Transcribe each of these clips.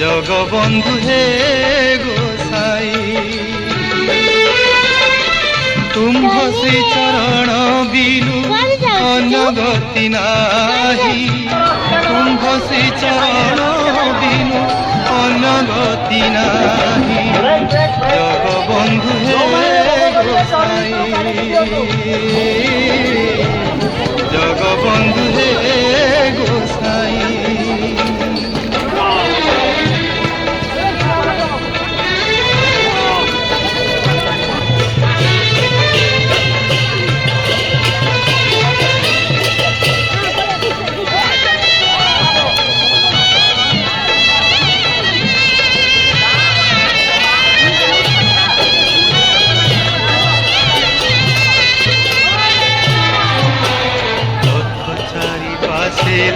জগবন্ধু হে গোসাই তুম্ভ শ্রী চরণ বিনু অনগতি নাহি তুম্ভ শ্রী চরণ বিনু অনগতি নাহি জগবন্ধু হে গোসাই জগবন্ধু হে গোসাই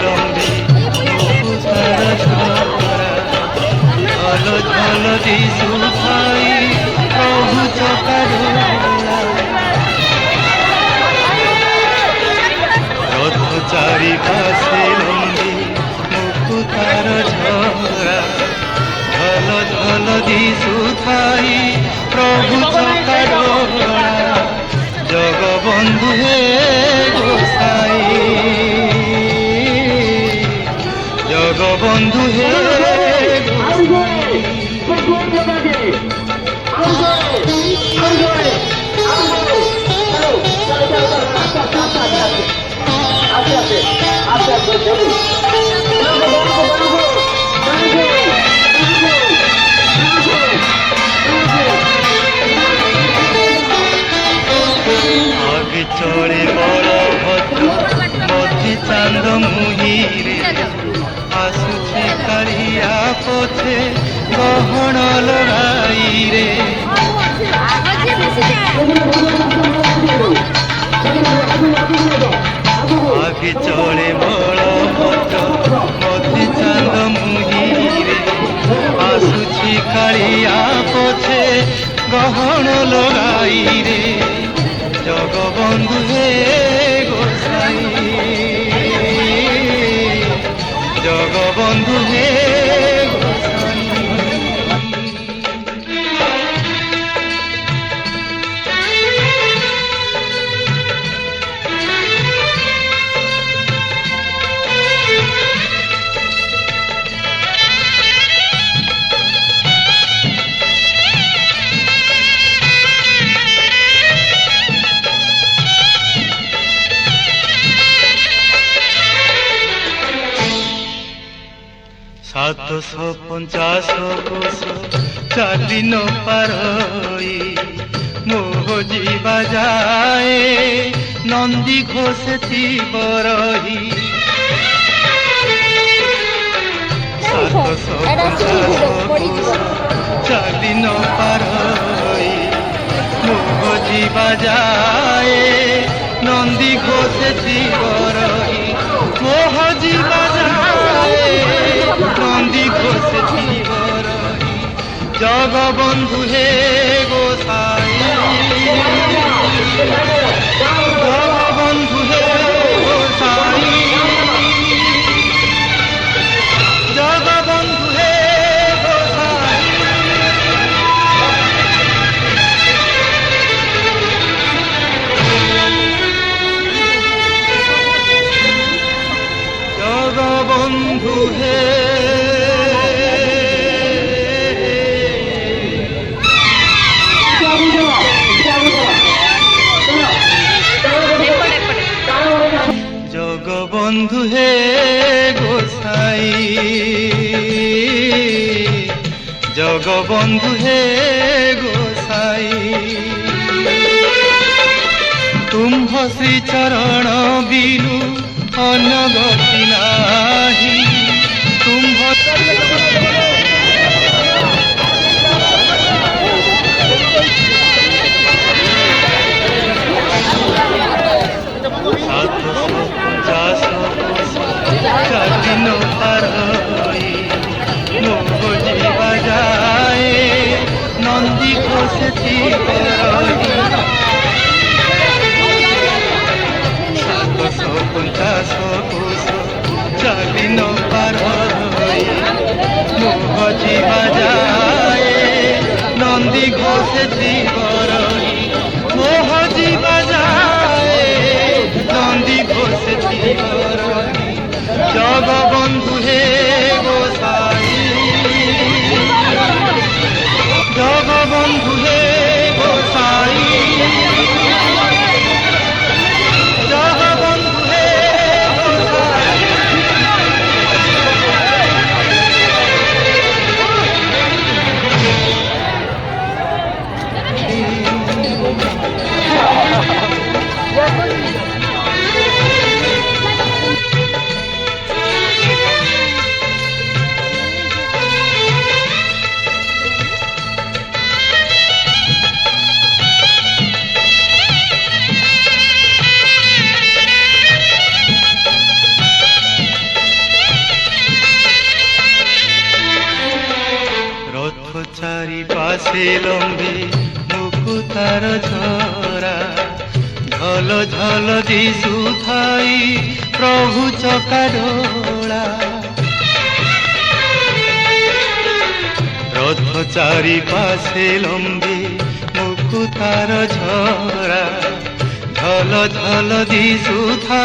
লম্বি মুখুতার ঝরা ঝল ঝল দিশু ভাই প্রভু চকারোলা রথ চারি পাশে লম্বি মুখুতার ঝরা ঝল ঝল দিশু ভাই প্রভু চকারোলা জগবন্ধু হে গোসাই জগবন্ধু হে আগে চড়ে বড় ভদ্র মধ্যে চান্দ মুহিরে আসুছে কালিয়া পথে গহণ লড়াই রে আগে চড়ে বড় ভদ্র মধ্যে চান্দ মুহিরে আসুছি কালিয়া পথে গহণ লড়াই রে জগবন্ধু হে গোসাই জগবন্ধু হে গোসাই সাতশো 50 কোশ চালি ন পারই মোহ ଯିବା ଯାଏ ନନ୍ଦୀ ଘୋଷେତି ବରହି 750 କୋଶ ଚାଲି ନ ପାରଇ ମୋହ ଯିବା ଯାଏ ନନ୍ଦୀ ଘୋଷେତି ବରହି মোহ ଯିବା ଯାଏ নন্দী ঘোষেতি বরহি জগবন্ধু হে গোসাই জগবন্ধু হে গোসাই জগবন্ধু হে গোসাই জগবন্ধু হে জগবন্ধু হে গোসাই জগবন্ধু হে গোসাই তুম্ভ শ্রী চরণ বিনু অনগতি নাহি তুম্ভ চালিন পারই মোহ ଯିବା ଯାଏ নন্দী ঘোষেতি বরহি 750 কোশ দিন পার হই মোহ জিবা যায় নন্দী ঘোষে জীবরই মোহ জিবা যায় নন্দী ঘোষে জীবরই জগবন্ধু হে গোসাই জগবন্ধু হে গোসাই জগবন্ধু হে গোসাই রথ চারি পাশে লম্বে মুকুতার ঝরা ঝল ঝল দিশুথাই প্রভু চকাডোলা রথ চারি পাশে লম্বে মুকুতার ঝরা ঝল ঝল দিশুথাই